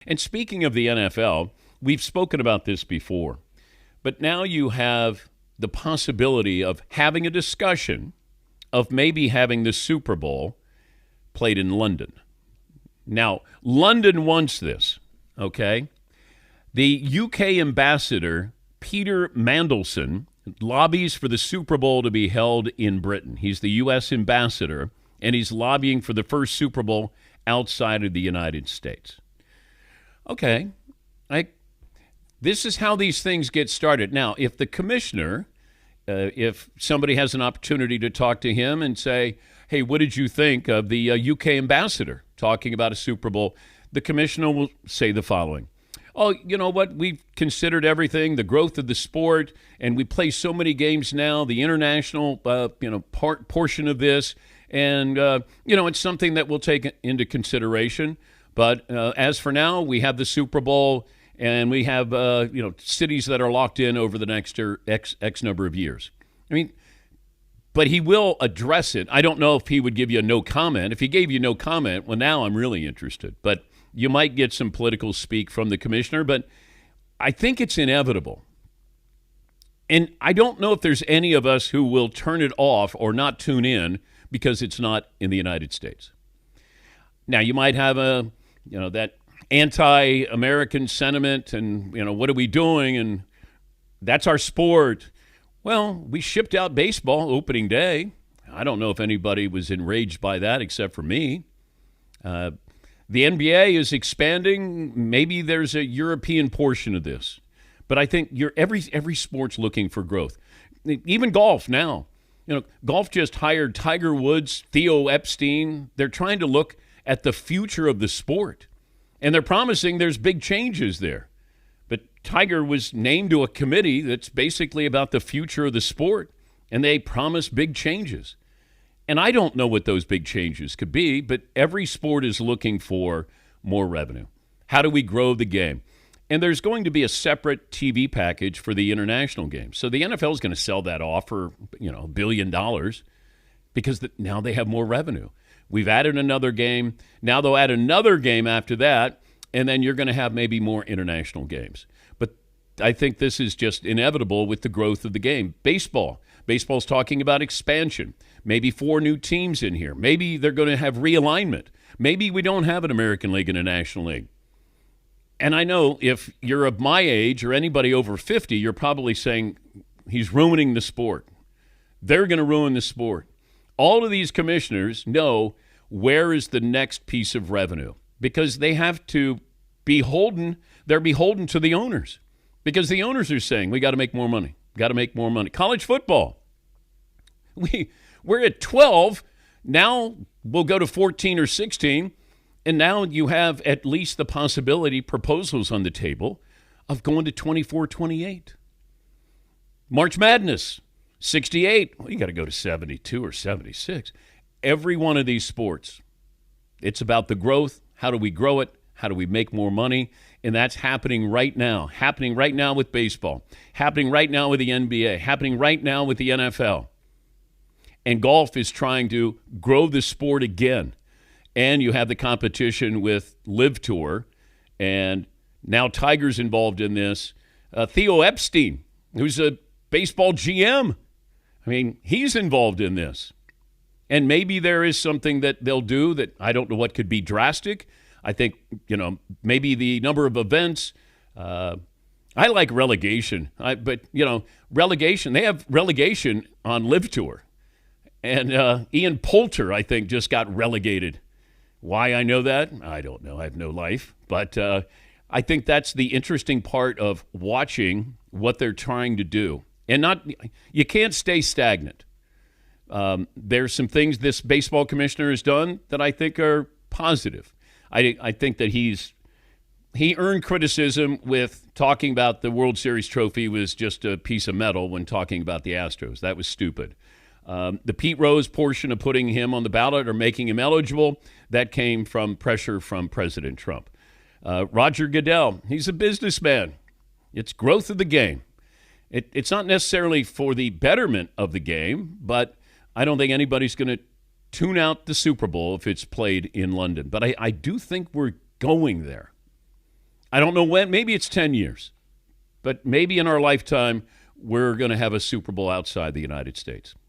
And speaking of the NFL, we've spoken about this before, but now you have the possibility of having a discussion of maybe having the Super Bowl played in London. Now, London wants this, okay? The UK ambassador, Peter Mandelson, lobbies for the Super Bowl to be held in Britain. He's the U.S. ambassador, and he's lobbying for the first Super Bowl outside of the United States. Okay, this is how these things get started. Now, if the commissioner, if somebody has an opportunity to talk to him and say, hey, what did you think of the UK ambassador talking about a Super Bowl? The commissioner will say the following. Oh, you know what? We've considered everything, the growth of the sport, and we play so many games now, the international portion of this, and, it's something that we'll take into consideration. But as for now, we have the Super Bowl, and we have, cities that are locked in over the next X number of years. I mean, but he will address it. I don't know if he would give you a no comment. If he gave you no comment, well, now I'm really interested. But you might get some political speak from the commissioner, but I think it's inevitable. And I don't know if there's any of us who will turn it off or not tune in because it's not in the United States. Now, you might have that anti-American sentiment and, what are we doing? And that's our sport. Well, we shipped out baseball opening day. I don't know if anybody was enraged by that except for me. The NBA is expanding. Maybe there's a European portion of this. But I think every sport's looking for growth. Even golf now. Golf just hired Tiger Woods, Theo Epstein. They're trying to look at the future of the sport. And they're promising there's big changes there. But Tiger was named to a committee that's basically about the future of the sport. And they promise big changes. And I don't know what those big changes could be, but every sport is looking for more revenue. How do we grow the game? And there's going to be a separate TV package for the international games. So the NFL is going to sell that off for, $1 billion because now they have more revenue. We've added another game. Now they'll add another game after that, and then you're going to have maybe more international games. But I think this is just inevitable with the growth of the game. Baseball's talking about expansion. Maybe 4 new teams in here. Maybe they're going to have realignment. Maybe we don't have an American League and a National League. And I know if you're of my age or anybody over 50, you're probably saying he's ruining the sport. They're going to ruin the sport. All of these commissioners know where is the next piece of revenue because they have to they're beholden to the owners because the owners are saying we got to make more money. Got to make more money. College football. We're at 12. Now we'll go to 14 or 16. And now you have at least the possibility, proposals on the table, of going to 24, 28. March Madness, 68. Well, you got to go to 72 or 76. Every one of these sports, it's about the growth. How do we grow it? How do we make more money? And that's happening right now. Happening right now with baseball. Happening right now with the NBA. Happening right now with the NFL. And golf is trying to grow the sport again. And you have the competition with Live Tour. And now Tiger's involved in this. Theo Epstein, who's a baseball GM. I mean, he's involved in this. And maybe there is something that they'll do that I don't know what could be drastic. I think, maybe the number of events. I like relegation. Relegation. They have relegation on Live Tour. And Ian Poulter, I think, just got relegated. Why I know that? I don't know. I have no life. But I think that's the interesting part of watching what they're trying to do. And you can't stay stagnant. There's some things this baseball commissioner has done that I think are positive. I think that he earned criticism with talking about the World Series trophy was just a piece of metal when talking about the Astros. That was stupid. The Pete Rose portion of putting him on the ballot or making him eligible, that came from pressure from President Trump. Roger Goodell, he's a businessman. It's growth of the game. It's not necessarily for the betterment of the game, but I don't think anybody's going to tune out the Super Bowl if it's played in London. But I do think we're going there. I don't know when. Maybe it's 10 years. But maybe in our lifetime, we're going to have a Super Bowl outside the United States.